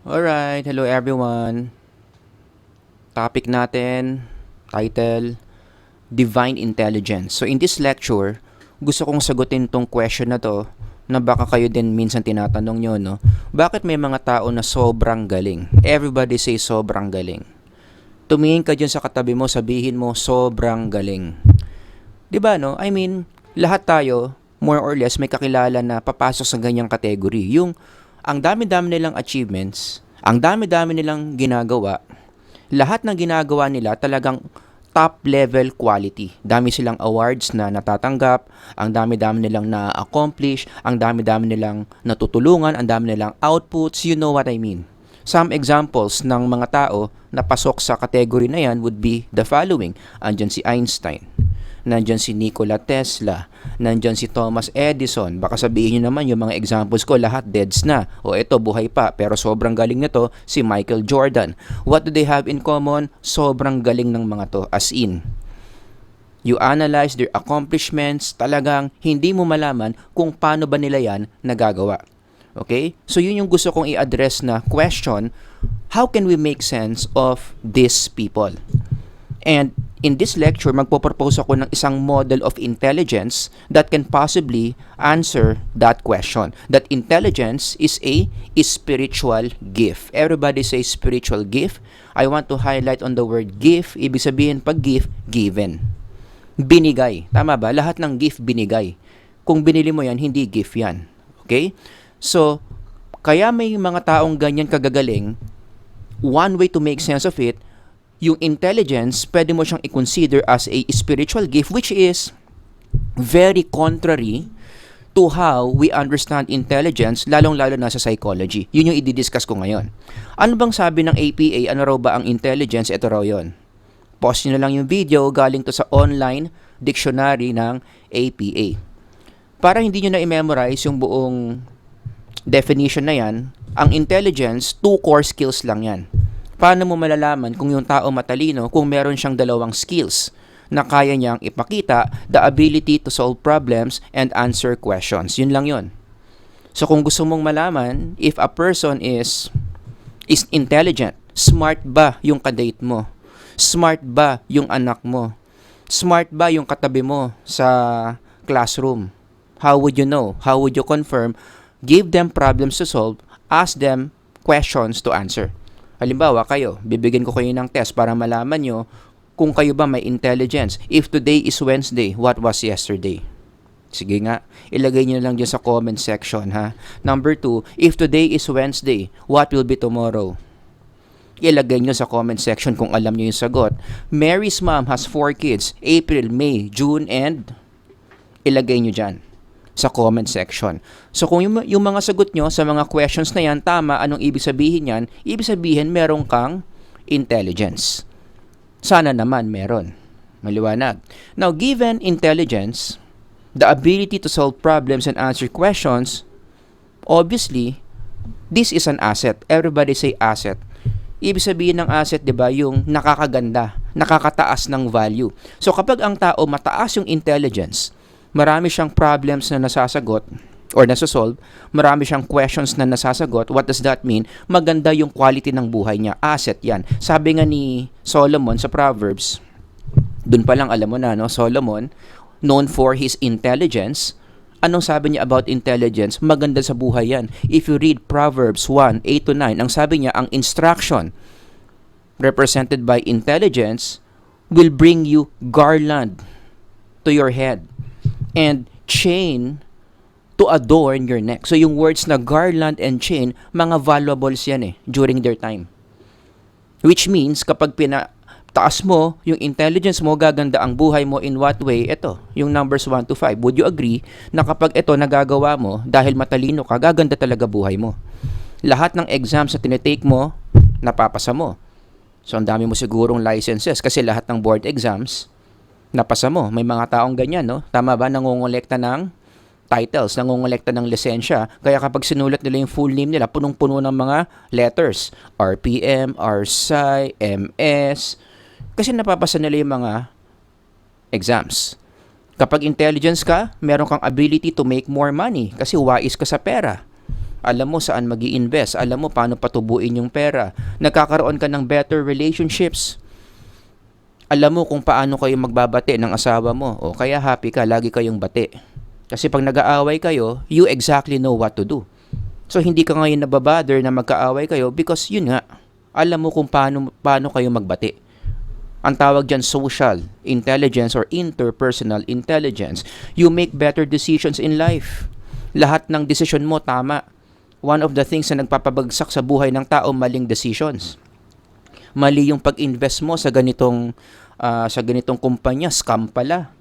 Alright, hello everyone. Topic natin, title, Divine Intelligence. So in this lecture, gusto kong sagutin tong question na to na baka kayo din minsan tinatanong nyo, no? Bakit may mga tao na sobrang galing? Everybody say sobrang galing. Tumingin ka dyan sa katabi mo, sabihin mo sobrang galing. 'Di ba, no? I mean, lahat tayo, more or less, may kakilala na papasok sa ganyang category. Yung ang dami-dami nilang achievements, ang dami-dami nilang ginagawa, lahat ng ginagawa nila talagang top level quality. Dami silang awards na natatanggap, ang dami-dami nilang na-accomplish, ang dami-dami nilang natutulungan, ang dami nilang outputs, you know what I mean. Some examples ng mga tao na pasok sa category na yan would be the following. Andyan si Einstein, nandyan si Nikola Tesla, nandyan si Thomas Edison. Baka sabihin nyo naman yung mga examples ko lahat deads na. O eto, buhay pa, pero sobrang galing nito si Michael Jordan. What do they have in common? Sobrang galing ng mga to, as in. You analyze their accomplishments, talagang hindi mo malaman kung paano ba nila yan nagagawa. Okay? So yun yung gusto kong i-address na question, how can we make sense of these people? And in this lecture, magpo-propose ako ng isang model of intelligence that can possibly answer that question. That intelligence is a spiritual gift. Everybody say spiritual gift. I want to highlight on the word gift. Ibig sabihin pag gift, given. Binigay. Tama ba? Lahat ng gift binigay. Kung binili mo yan, hindi gift yan. Okay? So, kaya may mga taong ganyan kagagaling, one way to make sense of it, yung intelligence, pwede mo siyang i-consider as a spiritual gift, which is very contrary to how we understand intelligence, lalong-lalo na sa psychology. Yun yung i-discuss ko ngayon. Ano bang sabi ng APA? Ano raw ba ang intelligence? Ito raw yun. Pause nyo na lang yung video, galing to sa online dictionary ng APA. Para hindi nyo na i-memorize yung buong definition na yan, ang intelligence, 2 core skills lang yan. Paano mo malalaman kung yung tao matalino kung meron siyang dalawang skills na kaya niyang ipakita, the ability to solve problems and answer questions. Yun lang yun. So kung gusto mong malaman if a person is intelligent, smart ba yung kadate mo? Smart ba yung anak mo? Smart ba yung katabi mo sa classroom? How would you know? How would you confirm? Give them problems to solve, ask them questions to answer. Halimbawa, kayo, bibigyan ko kayo ng test para malaman nyo kung kayo ba may intelligence. If today is Wednesday, what was yesterday? Sige nga, ilagay nyo lang dyan sa comment section, ha? Number 2, if today is Wednesday, what will be tomorrow? Ilagay nyo sa comment section kung alam nyo yung sagot. Mary's mom has 4 kids, April, May, June, and ilagay nyo dyan sa comment section. So kung yung mga sagot nyo sa mga questions na yan, tama, anong ibig sabihin yan? Ibig sabihin meron kang intelligence. Sana naman meron. Maliwanag. Now, given intelligence, the ability to solve problems and answer questions, obviously, this is an asset. Everybody say asset. Ibig sabihin ng asset, di ba, yung nakakaganda, nakakataas ng value. So kapag ang tao mataas yung intelligence, marami siyang problems na nasasagot or nasosolve, marami siyang questions na nasasagot. What does that mean? Maganda yung quality ng buhay niya. Asset yan. Sabi nga ni Solomon sa Proverbs, dun pa lang alam mo na, no? Solomon, known for his intelligence. Anong sabi niya about intelligence? Maganda sa buhay yan. If you read Proverbs 1:8-9, ang sabi niya, ang instruction represented by intelligence will bring you garland to your head and chain to adorn your neck. So yung words na garland and chain, mga valuables yan during their time. Which means kapag pinataas mo yung intelligence mo, gaganda ang buhay mo in what way? Ito, yung numbers 1-5. Would you agree na kapag ito nagagawa mo, dahil matalino ka, gaganda talaga buhay mo? Lahat ng exams na tinitake mo, napapasa mo. So ang dami mo sigurong licenses kasi lahat ng board exams, napasa mo. May mga taong ganyan, no? Tama ba? Nangongolekta ng titles, nangongolekta ng lisensya. Kaya kapag sinulat nila yung full name nila, punong-puno ng mga letters. RPM, RSI, MS. Kasi napapasa nila yung mga exams. Kapag intelligence ka, meron kang ability to make more money kasi wais ka sa pera. Alam mo saan mag-i-invest. Alam mo paano patubuin yung pera. Nagkakaroon ka ng better relationships. Alam mo kung paano kayo magbabate ng asawa mo. O kaya happy ka, lagi kayong bate. Kasi pag nag-aaway kayo, you exactly know what to do. So hindi ka ngayon nababother na magkaaway kayo because yun nga, alam mo kung paano kayo magbate. Ang tawag dyan social intelligence or interpersonal intelligence. You make better decisions in life. Lahat ng decision mo tama. One of the things na nagpapabagsak sa buhay ng tao, maling decisions. Mali yung pag-invest mo sa ganitong kumpanya, scam pala.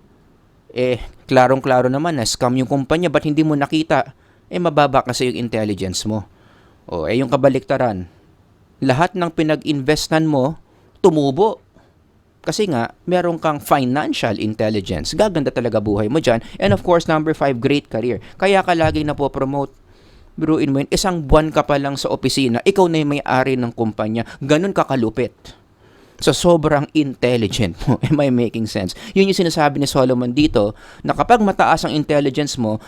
Klarong-klaro naman na scam yung kumpanya, ba't hindi mo nakita? Mababa kasi yung intelligence mo. Yung kabaliktaran. Lahat ng pinag-investan mo, tumubo. Kasi nga, meron kang financial intelligence. Gaganda talaga buhay mo dyan. And of course, number 5, great career. Kaya ka lagi napopromote. Biruin mo yun, isang buwan ka pa lang sa opisina, ikaw na yung may-ari ng kumpanya. Ganun ka kalupit. So, sobrang intelligent mo. Am I making sense? Yun yung sinasabi ni Solomon dito, na kapag mataas ang intelligence mo,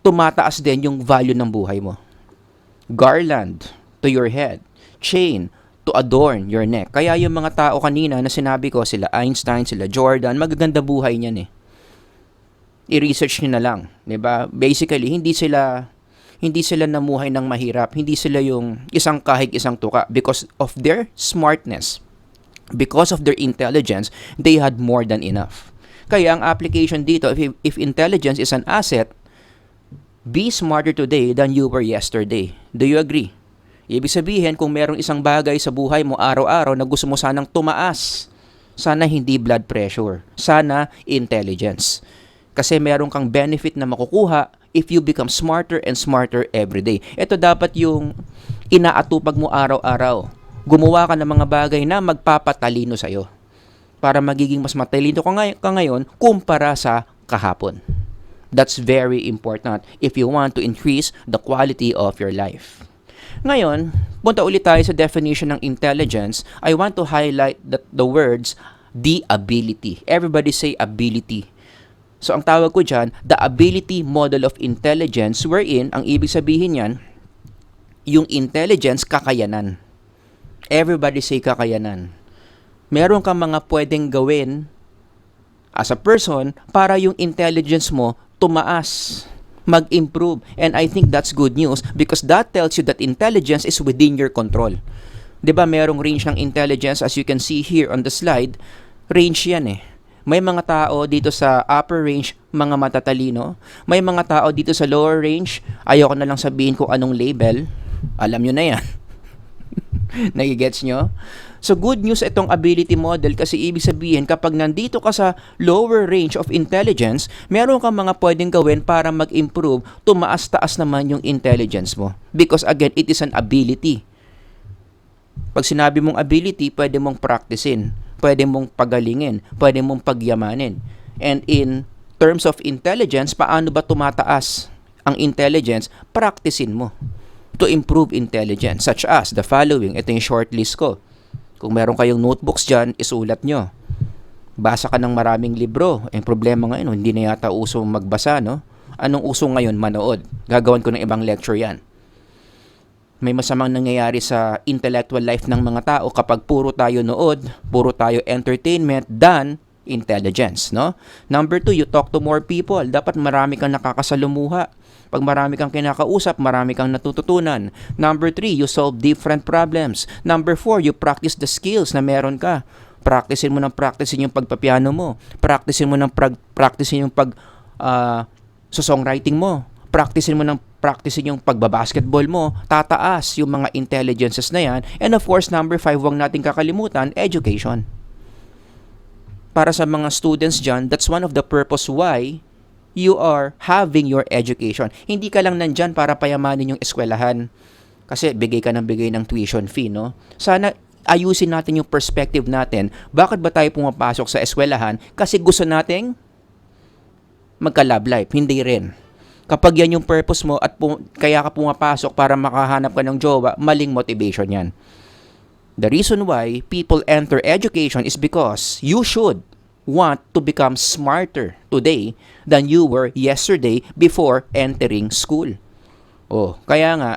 tumataas din yung value ng buhay mo. Garland to your head. Chain to adorn your neck. Kaya yung mga tao kanina na sinabi ko, sila Einstein, sila Jordan, magaganda buhay niyan eh. I-research nyo na lang. Diba? Basically, hindi sila namuhay ng mahirap. Hindi sila yung isang kahig, isang tuka. Because of their smartness, because of their intelligence, they had more than enough. Kaya ang application dito, if intelligence is an asset, be smarter today than you were yesterday. Do you agree? Ibig sabihin, kung merong isang bagay sa buhay mo araw-araw na gusto mo sanang tumaas, sana hindi blood pressure, sana intelligence. Kasi meron kang benefit na makukuha if you become smarter and smarter every day. Ito dapat yung inaatupag mo araw-araw. Gumawa ka ng mga bagay na magpapatalino sa'yo para magiging mas matalino ka ngayon kumpara sa kahapon. That's very important if you want to increase the quality of your life. Ngayon, punta ulit tayo sa definition ng intelligence. I want to highlight the words, the ability. Everybody say ability. So, ang tawag ko dyan, the ability model of intelligence wherein, ang ibig sabihin yan, yung intelligence, kakayanan. Everybody say kakayanan. Meron kang mga pwedeng gawin as a person para yung intelligence mo tumaas, mag-improve. And I think that's good news because that tells you that intelligence is within your control. 'Di ba merong range ng intelligence as you can see here on the slide, range yan eh. May mga tao dito sa upper range, mga matatalino. May mga tao dito sa lower range, ayoko na lang sabihin kung anong label. Alam nyo na yan. Nagigets nyo? So good news itong ability model kasi ibig sabihin kapag nandito ka sa lower range of intelligence, meron kang mga pwedeng gawin para mag-improve, tumaas-taas naman yung intelligence mo. Because again, it is an ability. Pag sinabi mong ability, pwede mong practicein, pwede mong pagalingin, pwede mong pagyamanin. And in terms of intelligence, paano ba tumataas ang intelligence? Practicein mo to improve intelligence, such as the following. Ito yung short list ko. Kung meron kayong notebooks dyan, isulat nyo. Basa ka ng maraming libro. Ang problema ngayon, hindi na yata uso magbasa, no? Anong uso ngayon? Manood. Gagawan ko ng ibang lecture yan. May masamang nangyayari sa intellectual life ng mga tao kapag puro tayo nood, puro tayo entertainment than intelligence, no? Number 2, you talk to more people. Dapat marami kang nakakasalumuha. Pag marami kang kinakausap, marami kang natututunan. Number 3, you solve different problems. Number 4, you practice the skills na meron ka. Practicein mo ng practicein yung pagpapiano mo. Practicein mo ng practicein yung songwriting mo. Practicein mo ng practicein yung pagbabasketball mo. Tataas yung mga intelligences na yan. And of course, number 5, huwag nating kakalimutan, education. Para sa mga students dyan, that's one of the purpose why you are having your education. Hindi ka lang nandyan para payamanin yung eskwelahan. Kasi bigay ka ng tuition fee, no? Sana ayusin natin yung perspective natin. Bakit ba tayo pumapasok sa eskwelahan? Kasi gusto nating magka-love life. Hindi rin. Kapag yan yung purpose mo at kaya ka pumapasok para makahanap ka ng jowa, maling motivation yan. The reason why people enter education is because you should want to become smarter today than you were yesterday before entering school. Oh, kaya nga,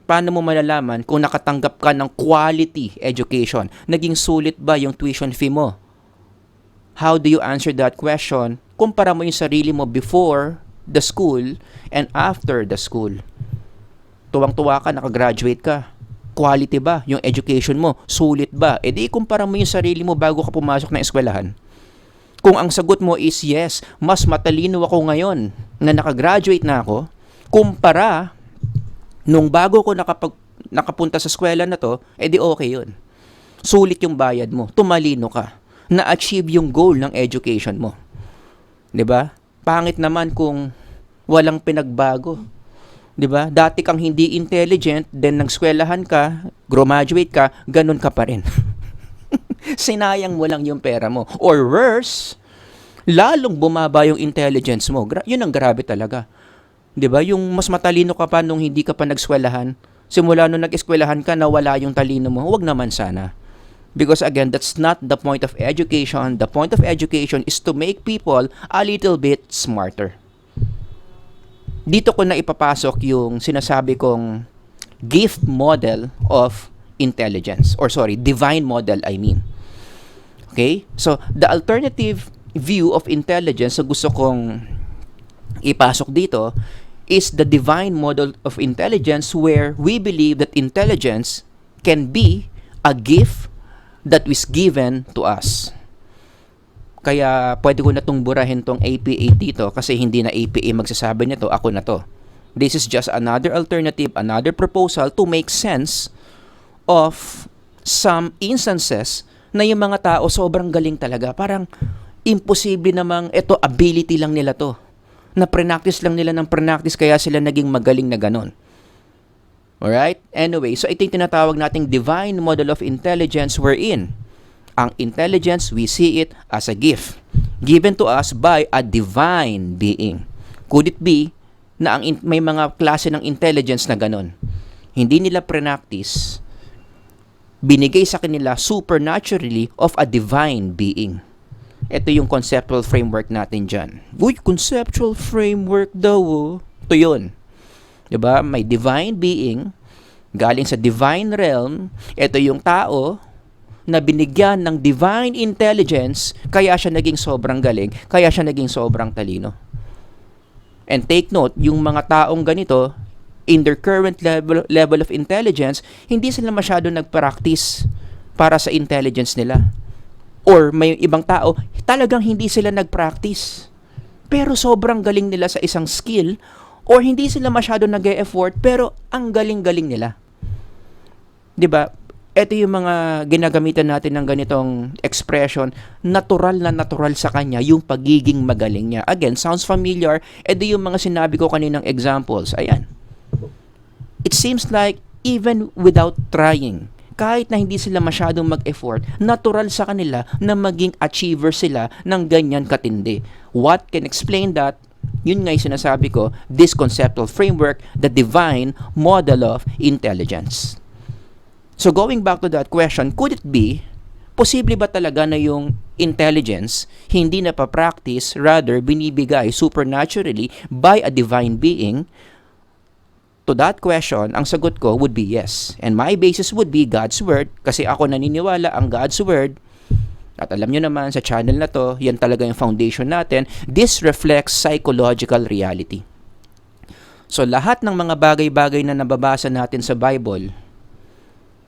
paano mo malalaman kung nakatanggap ka ng quality education? Naging sulit ba yung tuition fee mo? How do you answer that question? Kumpara mo yung sarili mo before the school and after the school. Tuwang-tuwa ka, nakagraduate ka. Quality ba yung education mo? Sulit ba? E di kumpara mo yung sarili mo bago ka pumasok ng eskwelahan. Kung ang sagot mo is yes, mas matalino ako ngayon na nakagraduate na ako, kumpara nung bago ko nakapunta sa eskwela na to, edi okay yun. Sulit yung bayad mo, tumalino ka, na-achieve yung goal ng education mo. 'Di ba? Pangit naman kung walang pinagbago. 'Di ba? Dati kang hindi intelligent, then nang eskwelahan ka, graduate ka, ganun ka pa rin. Sinayang mo lang yung pera mo. Or worse, lalong bumaba yung intelligence mo. Yun ang grabe talaga. 'Di ba? Yung mas matalino ka pa nung hindi ka pa nag-eskwelahan. Simula nung nag-eskwelahan ka, nawala yung talino mo. Huwag naman sana. Because again, that's not the point of education. The point of education is to make people a little bit smarter. Dito ko na ipapasok yung sinasabi kong gift model of intelligence. Or sorry, divine model I mean. Okay? So, the alternative view of intelligence na gusto kong ipasok dito is the divine model of intelligence where we believe that intelligence can be a gift that was given to us. Kaya pwede ko na itong burahin tong APA dito kasi hindi na APA magsasabi nito, ako na to. This is just another alternative, another proposal to make sense of some instances na yung mga tao sobrang galing talaga. Parang imposible namang ito, ability lang nila to. Na pre-practice lang nila ng pre-practice kaya sila naging magaling na ganon. Alright? Anyway, so ito yung tinatawag nating divine model of intelligence wherein ang intelligence, we see it as a gift given to us by a divine being. Could it be na may mga klase ng intelligence na ganon? Hindi nila pre-practice, binigay sa kanila supernaturally of a divine being. Ito yung conceptual framework natin dyan. Uy, conceptual framework daw, oh. Ito yun. Diba? May divine being, galing sa divine realm. Ito yung tao na binigyan ng divine intelligence, kaya siya naging sobrang galing, kaya siya naging sobrang talino. And take note, yung mga taong ganito, in their current level of intelligence, hindi sila masyado nag-practice para sa intelligence nila. Or may ibang tao, talagang hindi sila nag-practice. Pero sobrang galing nila sa isang skill, or hindi sila masyado nag-e-effort, pero ang galing-galing nila. 'Di ba? Ito yung mga ginagamitan natin ng ganitong expression, natural na natural sa kanya yung pagiging magaling niya. Again, sounds familiar. Ito yung mga sinabi ko kaninang examples. Ayan. It seems like even without trying, kahit na hindi sila masyadong mag-effort, natural sa kanila na maging achiever sila ng ganyan katindi. What can explain that? Yun nga yung sinasabi ko, this conceptual framework, the divine model of intelligence. So going back to that question, could it be, posible ba talaga na yung intelligence hindi na pa-practice, rather binibigay supernaturally by a divine being? To that question, ang sagot ko would be yes. And my basis would be God's Word, kasi ako naniniwala ang God's Word, at alam nyo naman sa channel na to, yan talaga yung foundation natin, this reflects psychological reality. So lahat ng mga bagay-bagay na nababasa natin sa Bible,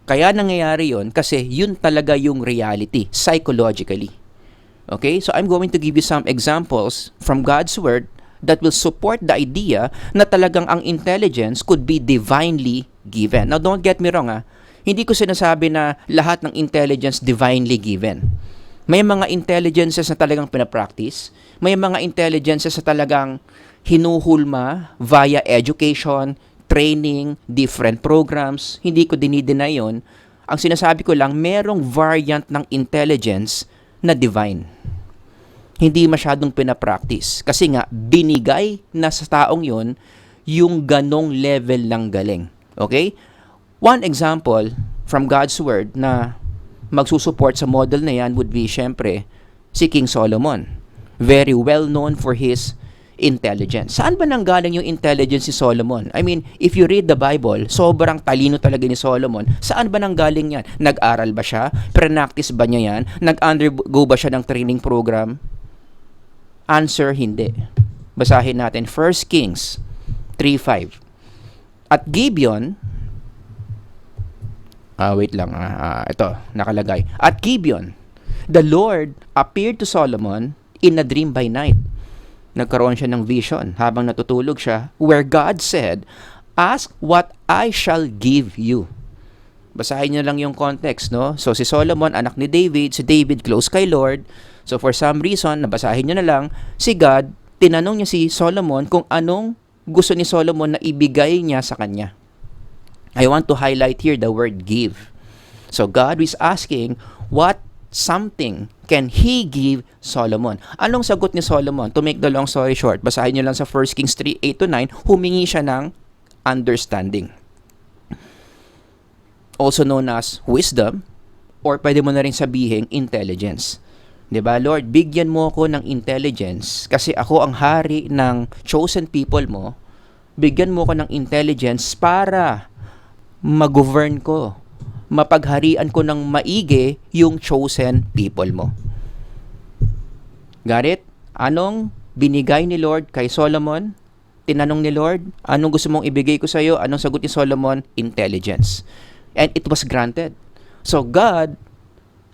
kaya nangyayari yon kasi yun talaga yung reality, psychologically. Okay? So I'm going to give you some examples from God's Word that will support the idea na talagang ang intelligence could be divinely given. Now, don't get me wrong, hindi ko sinasabi na lahat ng intelligence divinely given. May mga intelligences na talagang pinapractice. May mga intelligences na talagang hinuhulma via education, training, different programs. Hindi ko dinideny yun. Ang sinasabi ko lang, merong variant ng intelligence na divine. Hindi masyadong pinapractice. Kasi nga, binigay na sa taong yon yung ganong level ng galing. Okay? One example from God's Word na magsusupport sa model na yan would be, syempre, si King Solomon. Very well known for his intelligence. Saan ba nanggaling yung intelligence ni Solomon? I mean, if you read the Bible, sobrang talino talaga ni Solomon. Saan ba nanggaling yan? Nag-aral ba siya? Practice ba niya yan? Nag-undergo ba siya ng training program? Answer, hindi. Basahin natin 1 Kings 3:5. At Gibeon, ito, nakalagay. At Gibeon, the Lord appeared to Solomon in a dream by night. Nagkaroon siya ng vision habang natutulog siya, where God said, "Ask what I shall give you." Basahin niyo lang yung context, no? So si Solomon, anak ni David, si David close kay Lord. So for some reason, nabasahin niyo na lang, si God, tinanong niya si Solomon kung anong gusto ni Solomon na ibigay niya sa kanya. I want to highlight here the word give. So God is asking, what something can He give Solomon? Anong sagot ni Solomon? To make the long story short, basahin niyo lang sa 1 Kings 3:8-9, humingi siya ng understanding. Also known as wisdom, or pwede mo na rin sabihin intelligence. 'Di ba? Lord, bigyan mo ako ng intelligence kasi ako ang hari ng chosen people mo. Bigyan mo ako ng intelligence para mag-govern ko, mapagharian ko ng maigi yung chosen people mo. Got it? Anong binigay ni Lord kay Solomon? Tinanong ni Lord, anong gusto mong ibigay ko sa iyo? Anong sagot ni Solomon? Intelligence. And it was granted. So God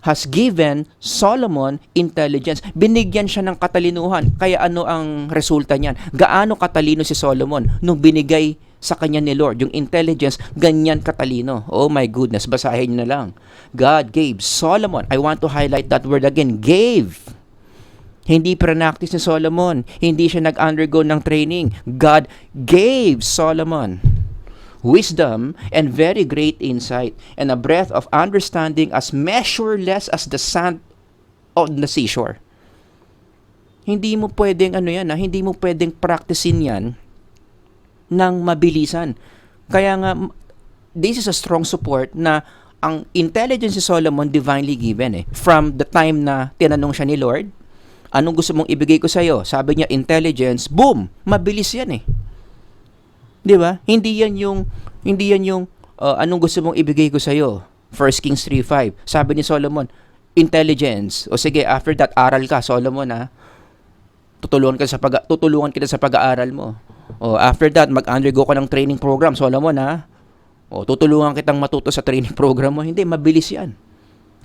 has given Solomon intelligence. Binigyan siya ng katalinuhan. Kaya ano ang resulta niyan? Gaano katalino si Solomon nung binigay sa kanya ni Lord yung intelligence, ganyan katalino. Oh my goodness, basahin niyo na lang. God gave Solomon. I want to highlight that word again, gave. Hindi practice ni Solomon. Hindi siya nag-undergo ng training. God gave Solomon wisdom and very great insight and a breadth of understanding as measureless as the sand on the seashore. Hindi mo pwedeng hindi mo pwedeng practicein yan ng mabilisan. Kaya nga, this is a strong support na ang intelligence ni Solomon divinely given From the time na tinanong siya ni Lord, anong gusto mong ibigay ko sa iyo? Sabi niya, intelligence, boom! Mabilis yan 'Di ba? Hindi yan yung anong gusto mong ibigay ko sa iyo? 1 Kings 3:5. Sabi ni Solomon, intelligence. O sige, after that aral ka, Solomon tutulungan kita sa pag-aaral mo. O after that, mag-undergo ka ng training program, Solomon O tutulungan kitang matuto sa training program mo. Hindi, mabilis 'yan.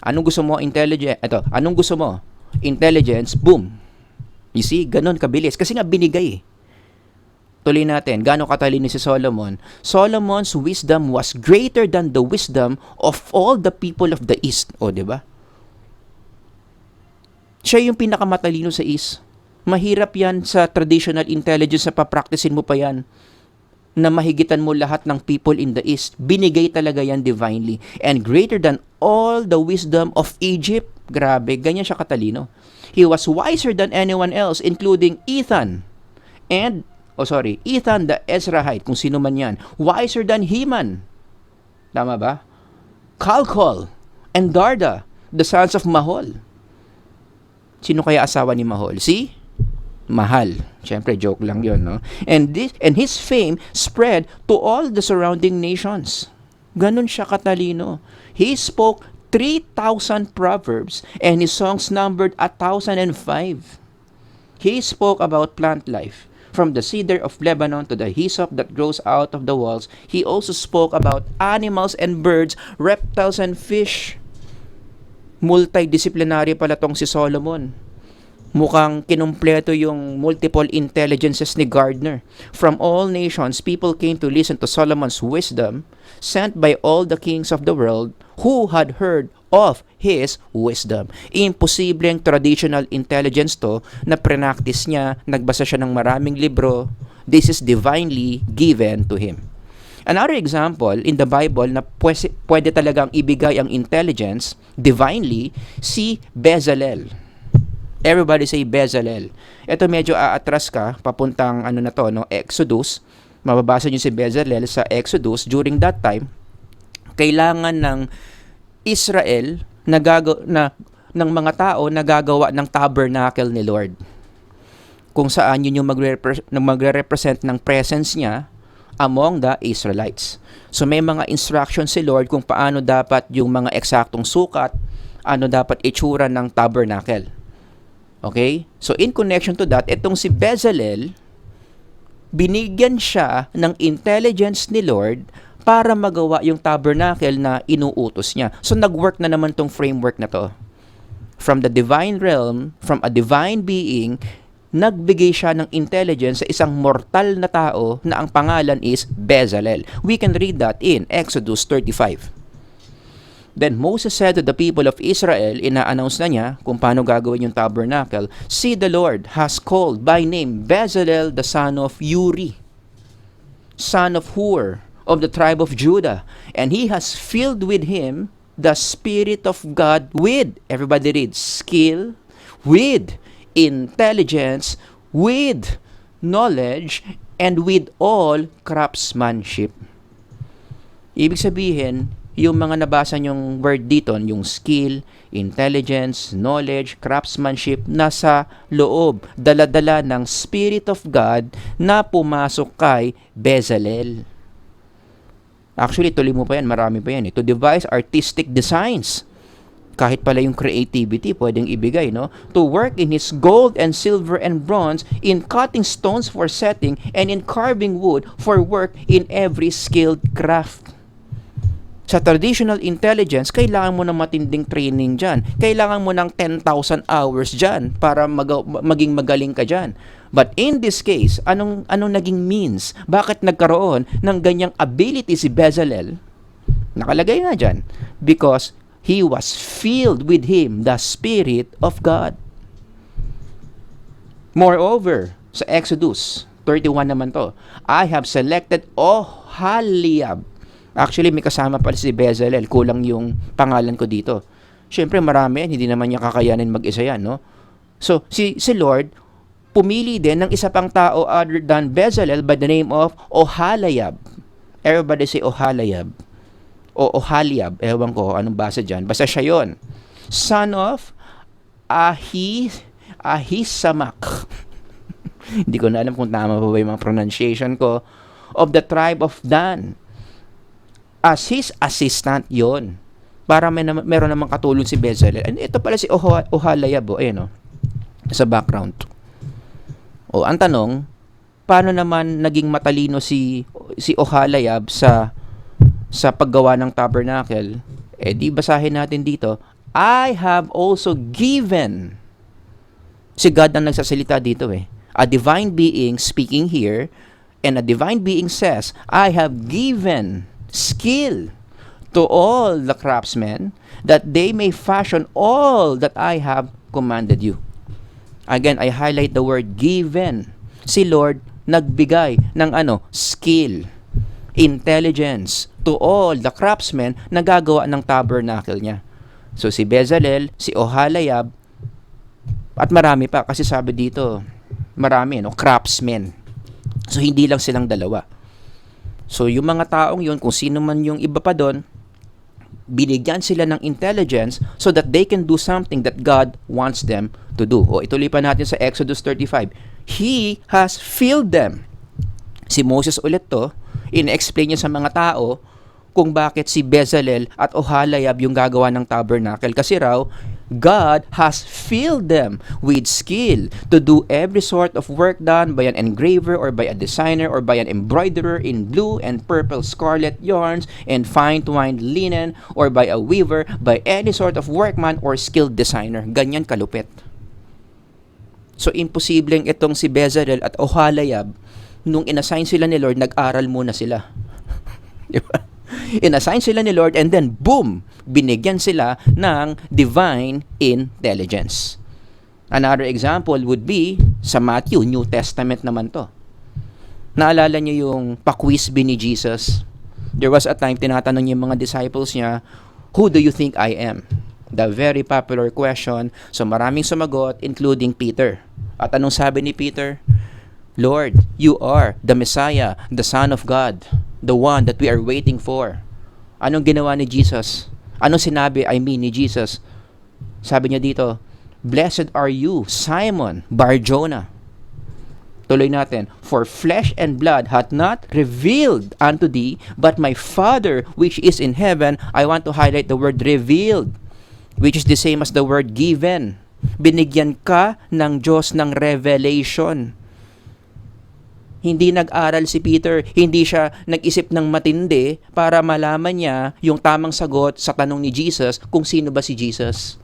Anong gusto mo? Intelligence. Anong gusto mo? Intelligence, boom. You see, ganun kabilis kasi nga binigay. Tuloy natin, gaano katalino si Solomon? Solomon's wisdom was greater than the wisdom of all the people of the East. O, di ba? Siya yung pinakamatalino sa East. Mahirap yan sa traditional intelligence na papraktisin mo pa yan na mahigitan mo lahat ng people in the East. Binigay talaga yan divinely. And greater than all the wisdom of Egypt. Grabe, ganyan siya katalino. He was wiser than anyone else, including Ethan the Ezrahite, kung sino man yan. Wiser than Heman. Tama ba? Calcol and Darda, the sons of Mahol. Sino kaya asawa ni Mahol? Si Mahal. Siyempre, joke lang yun, no? And his fame spread to all the surrounding nations. Ganun siya katalino. He spoke 3,000 proverbs and his songs numbered 1,005. He spoke about plant life. From the cedar of Lebanon to the hyssop that grows out of the walls. He also spoke about animals and birds, reptiles and fish. Multidisciplinary pala tong si Solomon. Mukhang kinumpleto yung multiple intelligences ni Gardner. From all nations, people came to listen to Solomon's wisdom, sent by all the kings of the world who had heard of his wisdom. Imposibleng traditional intelligence to na practice niya, nagbasa siya ng maraming libro. This is divinely given to him. Another example in the Bible na pwede talagang ibigay ang intelligence divinely, si Bezalel. Everybody say Bezalel. Ito medyo aatras ka, papuntang Exodus. Mababasa niyo si Bezalel sa Exodus. During that time, kailangan ng Israel ng mga tao na gagawa ng tabernacle ni Lord. kung saan yun yung magre-represent ng presence niya among the Israelites. So may mga instructions si Lord kung paano dapat yung mga eksaktong sukat, ano dapat itsura ng tabernacle. Okay? So in connection to that, itong si Bezalel, binigyan siya ng intelligence ni Lord para magawa yung tabernacle na inuutos niya. So nag-work na naman tong framework na to. From the divine realm, from a divine being, nagbigay siya ng intelligence sa isang mortal na tao na ang pangalan is Bezalel. We can read that in Exodus 35. Then Moses said to the people of Israel, ina-announce na niya kung paano gagawin yung tabernacle, "See, the Lord has called by name Bezalel the son of Uri, son of Hur, of the tribe of Judah, and he has filled with him the Spirit of God with," everybody read, "skill, with intelligence, with knowledge, and with all craftsmanship." Ibig sabihin, yung mga nabasa nyong word dito, yung skill, intelligence, knowledge, craftsmanship, nasa loob, dala-dala ng Spirit of God na pumasok kay Bezalel. Actually, tuloy mo pa yan, marami pa yan. To devise artistic designs. Kahit pala yung creativity, pwedeng ibigay, no? To work in his gold and silver and bronze, in cutting stones for setting, and in carving wood for work in every skilled craft. Sa traditional intelligence, kailangan mo ng matinding training dyan. Kailangan mo ng 10,000 hours dyan para maging magaling ka dyan. But in this case, anong naging means? Bakit nagkaroon ng ganyang ability si Bezalel? Nakalagay nga dyan. Because he was filled with him, the Spirit of God. Moreover, sa Exodus 31 naman to, "I have selected Oholiab." Actually, may kasama pala si Bezalel. Kulang yung pangalan ko dito. Siyempre, marami yan. Hindi naman niya kakayanin mag-isa yan, no? So, si Lord, pumili din ng isa pang tao other than Bezalel by the name of Oholiab. Everybody say Oholiab. O Oholiab. Ewan ko anong basa dyan. Basta siya yun. Son of Ahisamak. Hindi ko na alam kung tama pa ba yung mga pronunciation ko. Of the tribe of Dan. As his assistant yon, para meron namang katulong si Bezalel. And ito pala si Oholiab, ayun, no? Sa background. O ang tanong, paano naman naging matalino si Oholiab sa paggawa ng tabernacle? Di basahin natin dito, "I have also given," si God ang nagsasalita dito a divine being speaking here, and a divine being says, "I have given skill to all the craftsmen, that they may fashion all that I have commanded you." Again, I highlight the word given. Si Lord nagbigay ng skill, intelligence to all the craftsmen na gagawa ng tabernacle niya. So si Bezalel, si Oholiab, at marami pa kasi sabi dito, marami, craftsmen. So hindi lang silang dalawa. So, yung mga taong yun, kung sino man yung iba pa doon, binigyan sila ng intelligence so that they can do something that God wants them to do. O, ituloy pa natin sa Exodus 35. He has filled them. Si Moses ulit to, in-explain niya sa mga tao kung bakit si Bezalel at Oholiab yung gagawa ng tabernacle. Kasi raw, God has filled them with skill to do every sort of work done by an engraver or by a designer or by an embroiderer in blue and purple scarlet yarns and fine twined linen, or by a weaver, by any sort of workman or skilled designer. Ganyan kalupit. So, imposibleng itong si Bezalel at Oholiab, nung inassign sila ni Lord, nag-aral muna sila. Di ba? Inassign sila ni Lord and then boom, binigyan sila ng divine intelligence. Another example would be sa Matthew, New Testament naman to. Naalala niyo yung pa-quiz ni Jesus? There was a time tinatanong niya yung mga disciples niya, "Who do you think I am?" The very popular question. So maraming sumagot, including Peter. At anong sabi ni Peter? "Lord, you are the Messiah, the Son of God, the one that we are waiting for." Anong ginawa ni Jesus? Anong sinabi, ni Jesus? Sabi niya dito, "Blessed are you, Simon Bar-Jonah." Tuloy natin. For flesh and blood hath not revealed unto thee, but my Father which is in heaven. I want to highlight the word revealed, which is the same as the word given. Binigyan ka ng Diyos ng revelation. Hindi nag-aral si Peter, hindi siya nag-isip ng matindi para malaman niya yung tamang sagot sa tanong ni Jesus kung sino ba si Jesus.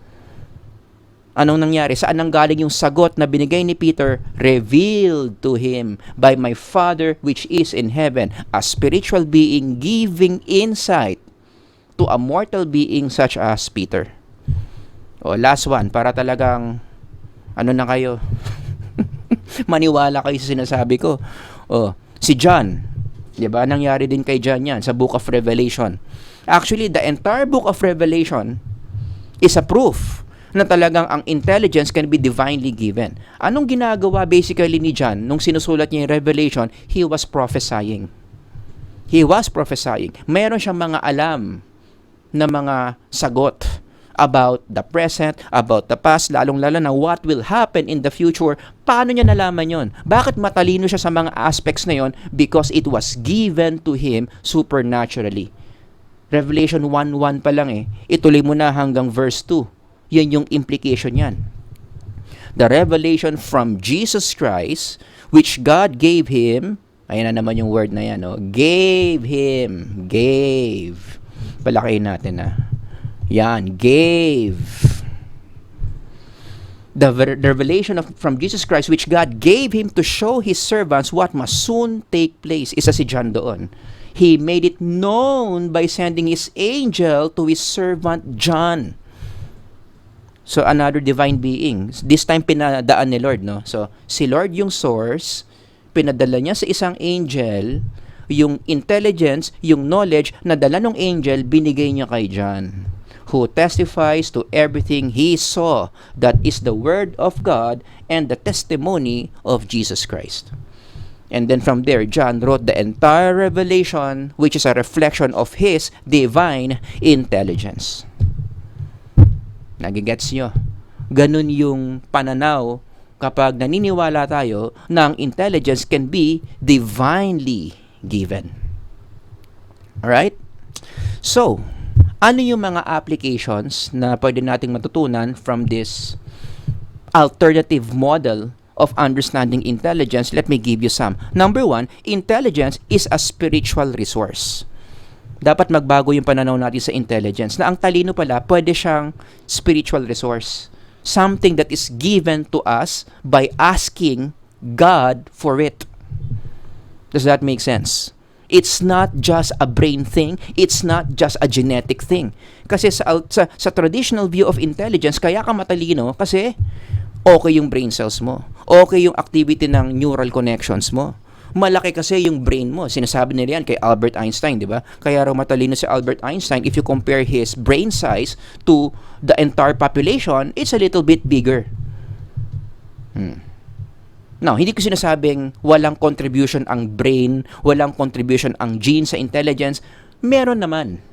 Anong nangyari? Saan nanggaling yung sagot na binigay ni Peter? Revealed to him by my Father which is in heaven, a spiritual being giving insight to a mortal being such as Peter. O, last one, para talagang, ano na kayo? Maniwala kayo sa sinasabi ko. O, si John. Diba? Nangyari din kay John yan sa Book of Revelation. Actually, the entire Book of Revelation is a proof na talagang ang intelligence can be divinely given. Anong ginagawa basically ni John nung sinusulat niya yung Revelation? He was prophesying. He was prophesying. Meron siyang mga alam na mga sagot about the present, about the past, lalong-lalo na what will happen in the future. Paano niya nalaman yon? Bakit matalino siya sa mga aspects na yon? Because it was given to him supernaturally. Revelation 1:1 pa lang eh. Ituloy mo na hanggang verse 2. Yan yung implication yan. The revelation from Jesus Christ, which God gave him, ayan na naman yung word na yan, no? Gave him. Gave. Palakayin natin na. Yan, gave. The revelation from Jesus Christ, which God gave him to show his servants what must soon take place. Isa si John doon. He made it known by sending his angel to his servant John. So, another divine being. This time, pinadaan ni Lord, no? So, si Lord yung source, pinadala niya sa isang angel, yung intelligence, yung knowledge na dala ng angel, binigay niya kay John, who testifies to everything he saw. That is the word of God and the testimony of Jesus Christ. And then from there, John wrote the entire Revelation, which is a reflection of his divine intelligence. Nagigets nyo? Ganun yung pananaw kapag naniniwala tayo na ang intelligence can be divinely given. Alright? So, ano yung mga applications na pwede nating matutunan from this alternative model of understanding intelligence? Let me give you some. Number 1, intelligence is a spiritual resource. Dapat magbago yung pananaw natin sa intelligence, na ang talino pala, pwede siyang spiritual resource. Something that is given to us by asking God for it. Does that make sense? It's not just a brain thing. It's not just a genetic thing. Kasi sa traditional view of intelligence, kaya ka matalino kasi okay yung brain cells mo. Okay yung activity ng neural connections mo. Malaki kasi yung brain mo. Sinasabi nila yan kay Albert Einstein, di ba? Kaya raw matalino si Albert Einstein. If you compare his brain size to the entire population, it's a little bit bigger. Now, hindi ko sinasabing walang contribution ang brain, walang contribution ang gene sa intelligence. Meron naman.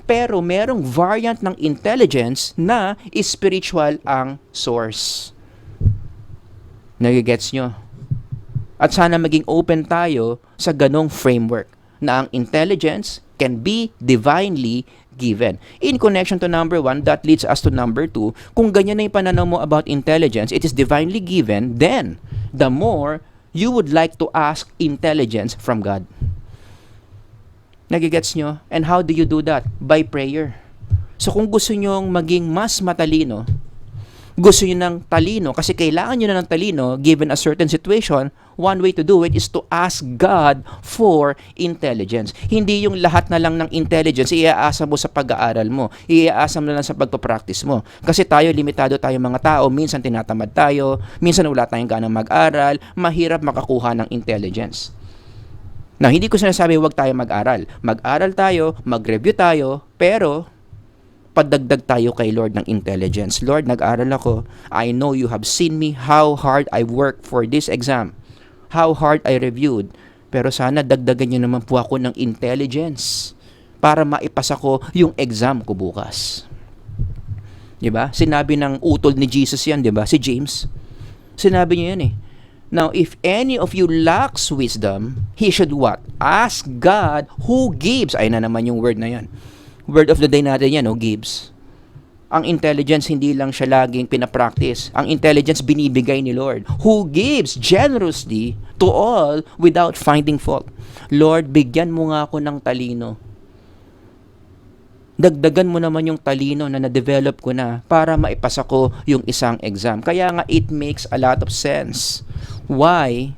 Pero merong variant ng intelligence na spiritual ang source. Nagigets nyo? At sana maging open tayo sa ganong framework na ang intelligence can be divinely given. In connection to number 1, that leads us to number 2. Kung ganyan na yung pananaw mo about intelligence, it is divinely given, then the more you would like to ask intelligence from God. Nagigets nyo? And how do you do that? By prayer. So kung gusto nyong maging mas matalino, gusto nyo ng talino, kasi kailangan nyo na ng talino given a certain situation, one way to do it is to ask God for intelligence. Hindi yung lahat na lang ng intelligence iaasa mo sa pag-aaral mo, iaasa mo na lang sa pagpapractice mo. Kasi tayo, limitado tayo mga tao, minsan tinatamad tayo, minsan wala tayong ganang mag-aral, mahirap makakuha ng intelligence. Na hindi ko sinasabi huwag tayo mag-aral. Mag-aral tayo, mag-review tayo, pero padagdag tayo kay Lord ng intelligence. Lord, nag-aral ako. I know you have seen me, how hard I worked for this exam, how hard I reviewed. Pero sana dagdagan niyo naman po ako ng intelligence para maipasa ko yung exam ko bukas. Diba? Sinabi ng utol ni Jesus yan, diba? Si James. Sinabi niya yan eh. Now, if any of you lacks wisdom, he should what? Ask God who gives. Ayun na naman yung word na yan. Word of the day natin yan, gives. Ang intelligence, hindi lang siya laging pinapractice. Ang intelligence, binibigay ni Lord. Who gives generously to all without finding fault. Lord, bigyan mo nga ako ng talino. Dagdagan mo naman yung talino na na-develop ko na para maipasa ko yung isang exam. Kaya nga, it makes a lot of sense why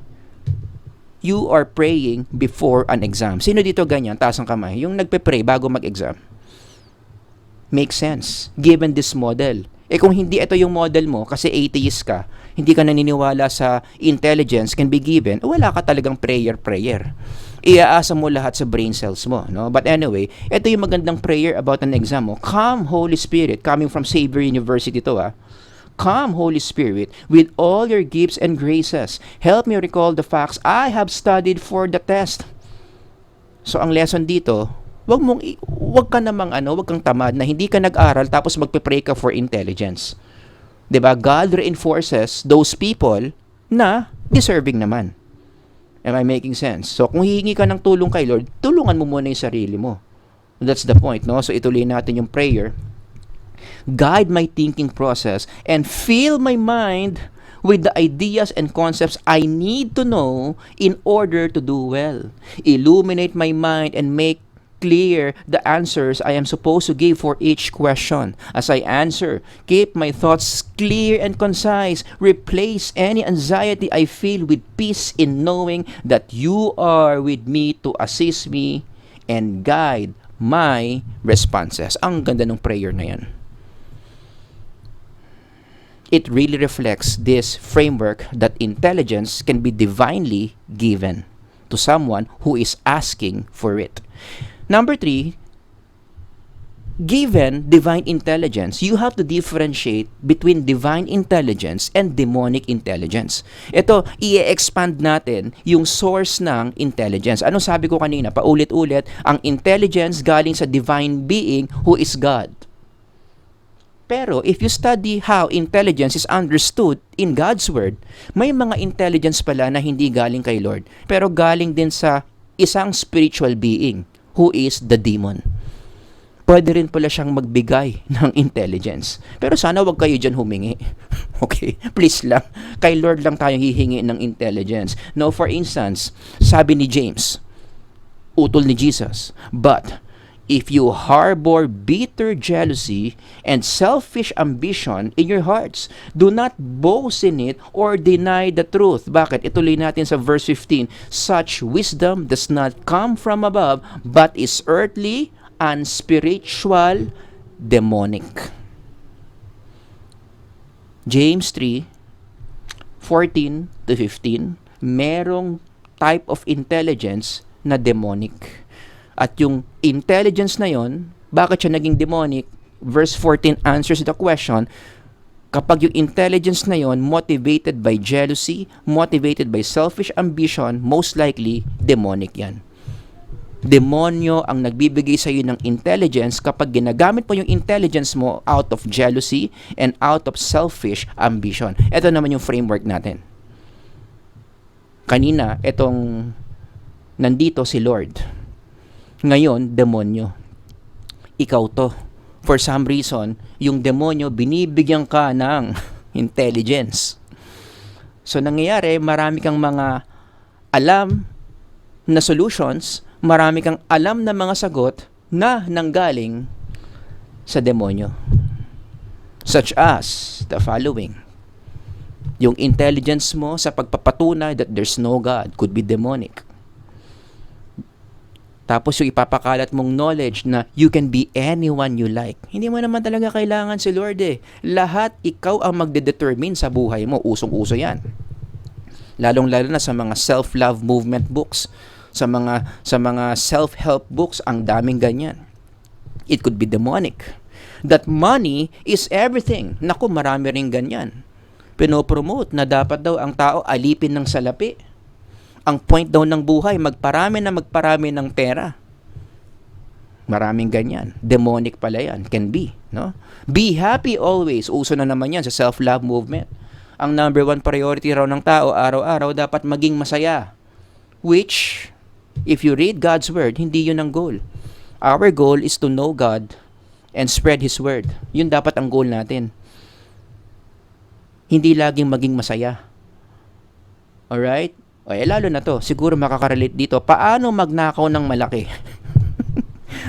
you are praying before an exam. Sino dito ganyan? Taas ang kamay. Yung nagpe-pray bago mag-exam. Makes sense, given this model. Kung hindi ito yung model mo, kasi atheist ka, hindi ka naniniwala sa intelligence can be given, wala ka talagang prayer. Iaasa mo lahat sa brain cells mo, no? But anyway, ito yung magandang prayer about an exam mo. Come, Holy Spirit, coming from Xavier University to, Come, Holy Spirit, with all your gifts and graces. Help me recall the facts I have studied for the test. So, ang lesson dito, wag kang tamad na hindi ka nag-aral tapos magpe-pray ka for intelligence. 'Di ba? God reinforces those people na deserving naman. Am I making sense? So, kung hihingi ka ng tulong kay Lord, tulungan mo muna yung sarili mo. That's the point, no? So, ituloy natin yung prayer. Guide my thinking process and fill my mind with the ideas and concepts I need to know in order to do well. Illuminate my mind and make clear the answers I am supposed to give for each question. As I answer, keep my thoughts clear and concise. Replace any anxiety I feel with peace in knowing that you are with me to assist me and guide my responses. Ang ganda ng prayer na yan. It really reflects this framework that intelligence can be divinely given to someone who is asking for it. Number 3, given divine intelligence, you have to differentiate between divine intelligence and demonic intelligence. Ito, i-expand natin yung source ng intelligence. Ano sabi ko kanina? Paulit-ulit, ang intelligence galing sa divine being who is God. Pero if you study how intelligence is understood in God's Word, may mga intelligence pala na hindi galing kay Lord, pero galing din sa isang spiritual being who is the demon. Pwede rin pala siyang magbigay ng intelligence. Pero sana wag kayo dyan humingi. Okay? Please lang. Kay Lord lang tayo hihingi ng intelligence. No, for instance, sabi ni James, utol ni Jesus, but if you harbor bitter jealousy and selfish ambition in your hearts, do not boast in it or deny the truth. Bakit? Ituloy natin sa verse 15. Such wisdom does not come from above, but is earthly, unspiritual, demonic. James 3:14-15, merong type of intelligence na demonic. At yung intelligence na yon, bakit siya naging demonic? Verse 14 answers the question. Kapag yung intelligence na yon motivated by jealousy, motivated by selfish ambition, most likely, demonic yan. Demonyo ang nagbibigay sa iyo ng intelligence kapag ginagamit mo yung intelligence mo out of jealousy and out of selfish ambition. Ito naman yung framework natin. Kanina, itong nandito si Lord. Ngayon, demonyo. Ikaw to. For some reason, yung demonyo, binibigyan ka ng intelligence. So, nangyayari, marami kang mga alam na solutions, marami kang alam na mga sagot na nanggaling sa demonyo. Such as the following. Yung intelligence mo sa pagpapatunay that there's no God could be demonic. Tapos yung ipapakalat mong knowledge na you can be anyone you like. Hindi mo naman talaga kailangan si Lord eh. Lahat ikaw ang magdedetermine sa buhay mo. Usong-uso yan. Lalong-lalo na sa mga self-love movement books. Sa mga self-help books, ang daming ganyan. It could be demonic. That money is everything. Naku, marami rin ganyan. Pinopromote na dapat daw ang tao alipin ng salapi. Ang point daw ng buhay, magparami ng pera. Maraming ganyan. Demonic pala yan. Can be. No? Be happy always. Uso na naman yan sa self-love movement. ang number one priority raw ng tao, araw-araw, dapat maging masaya. Which, if you read God's Word, hindi yun ang goal. Our goal is to know God and spread His Word. Yun dapat ang goal natin. Hindi laging maging masaya. Alright? O, lalo na to, siguro makakarelate dito, paano magnakaw ng malaki?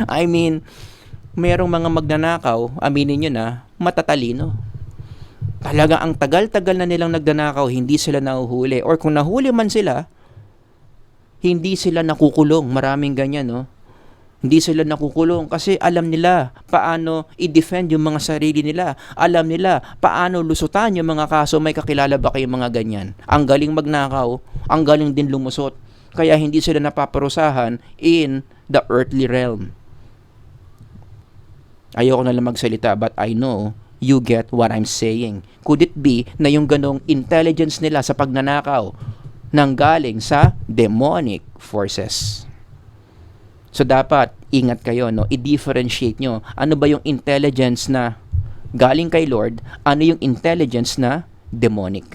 I mean, merong mga magnanakaw, aminin nyo na, matatalino. Talaga ang tagal-tagal na nilang nagnanakaw, hindi sila nahuhuli. Or kung nahuli man sila, hindi sila nakukulong. Maraming ganyan, no? Hindi sila nakukulong kasi alam nila paano i-defend yung mga sarili nila. Alam nila paano lusutan yung mga kaso. May kakilala ba kayong mga ganyan? Ang galing magnakaw, ang galing din lumusot. Kaya hindi sila napaparusahan in the earthly realm. Ayoko na lang magsalita but I know you get what I'm saying. Could it be na yung ganong intelligence nila sa pagnanakaw nanggaling sa demonic forces? So dapat ingat kayo, no? I-differentiate nyo. Ano ba yung intelligence na galing kay Lord? Ano yung intelligence na demonic?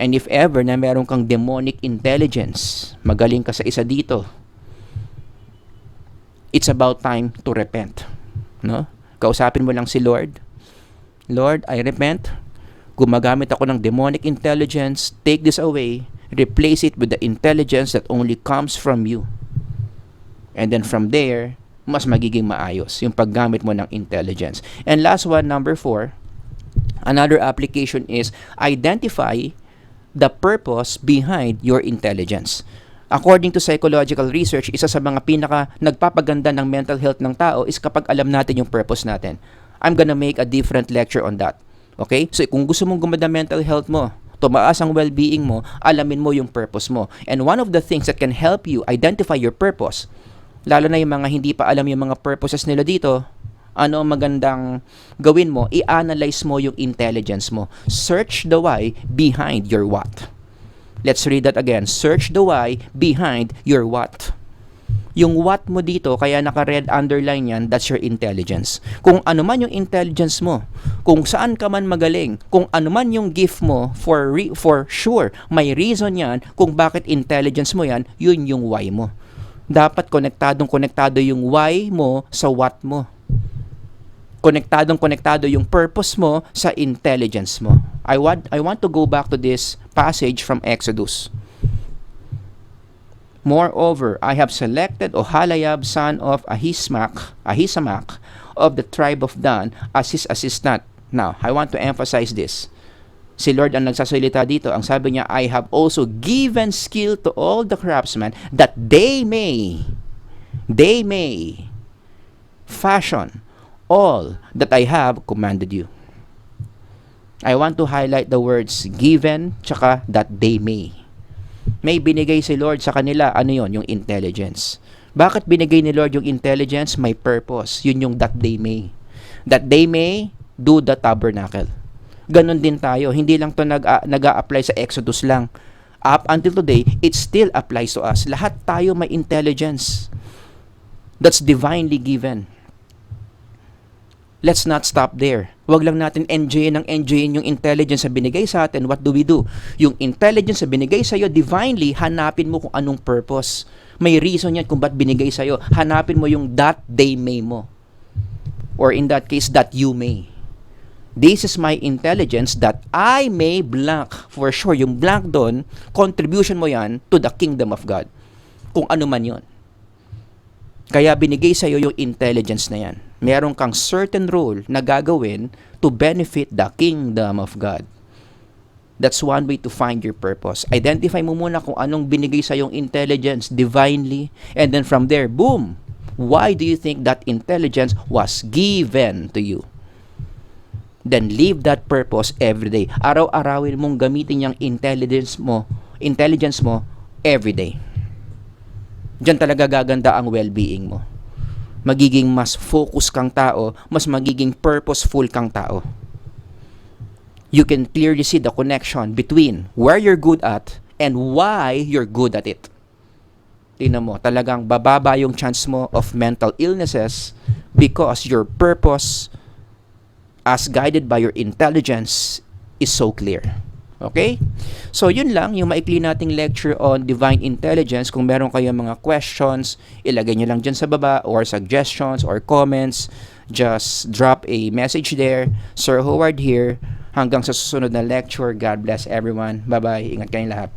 And if ever na meron kang demonic intelligence, magaling ka sa isa dito, it's about time to repent. No? Kausapin mo lang si Lord. Lord, I repent. Gumagamit ako ng demonic intelligence. Take this away. Replace it with the intelligence that only comes from you. And then from there, mas magiging maayos yung paggamit mo ng intelligence. And last one, number 4, another application is identify the purpose behind your intelligence. According to psychological research, isa sa mga pinaka nagpapaganda ng mental health ng tao is kapag alam natin yung purpose natin. I'm gonna make a different lecture on that. Okay? So kung gusto mong gumanda mental health mo, tumaas ang well-being mo, alamin mo yung purpose mo. And one of the things that can help you identify your purpose, lalo na yung mga hindi pa alam yung mga purposes nila dito, ano ang magandang gawin mo? I-analyze mo yung intelligence mo. Search the why behind your what. Let's read that again. Search the why behind your what. Yung what mo dito, kaya naka-red underline yan, that's your intelligence. Kung ano man yung intelligence mo, kung saan ka man magaling, kung ano man yung gift mo, for sure, may reason yan kung bakit intelligence mo yan, yun yung why mo. Dapat konektado yung why mo sa what mo. Konektado yung purpose mo sa intelligence mo. I want to go back to this passage from Exodus. Moreover, I have selected Oholiab son of Ahisamach of the tribe of Dan as his assistant. Now, I want to emphasize this. Si Lord ang nagsasalita dito. Ang sabi niya, I have also given skill to all the craftsmen that they may fashion all that I have commanded you. I want to highlight the words given tsaka that they may. May binigay si Lord sa kanila. Ano yon? Yung intelligence. Bakit binigay ni Lord yung intelligence? May purpose. Yun yung that they may. That they may do the tabernacle. Ganon din tayo. Hindi lang to nag-a-apply sa Exodus lang. Up until today, it still applies to us. Lahat tayo may intelligence. That's divinely given. Let's not stop there. Huwag lang natin enjoyin yung intelligence na binigay sa atin. What do we do? Yung intelligence na binigay sa'yo, divinely, hanapin mo kung anong purpose. May reason yan kung ba't binigay sa'yo. Hanapin mo yung that they may mo. Or in that case, that you may. This is my intelligence that I may blank. For sure, yung blank doon, contribution mo yan to the kingdom of God. Kung ano man yun. Kaya binigay sa'yo yung intelligence na yan. Meron kang certain role na gagawin to benefit the kingdom of God. That's one way to find your purpose. Identify mo muna kung anong binigay sa yung intelligence divinely, and then from there, boom! Why do you think that intelligence was given to you? Then live that purpose every day. Araw-arawin mong gamitin yung intelligence mo every day. Diyan talaga gaganda ang well-being mo. Magiging mas focus kang tao, mas magiging purposeful kang tao. You can clearly see the connection between where you're good at and why you're good at it. Tingnan mo, talagang bababa yung chance mo of mental illnesses because your purpose, as guided by your intelligence, is so clear. Okay? So, yun lang, yung maikli nating lecture on Divine Intelligence. Kung meron kayong mga questions, ilagay nyo lang dyan sa baba, or suggestions, or comments, just drop a message there. Sir Howard here. Hanggang sa susunod na lecture, God bless everyone. Bye-bye. Ingat kayong lahat.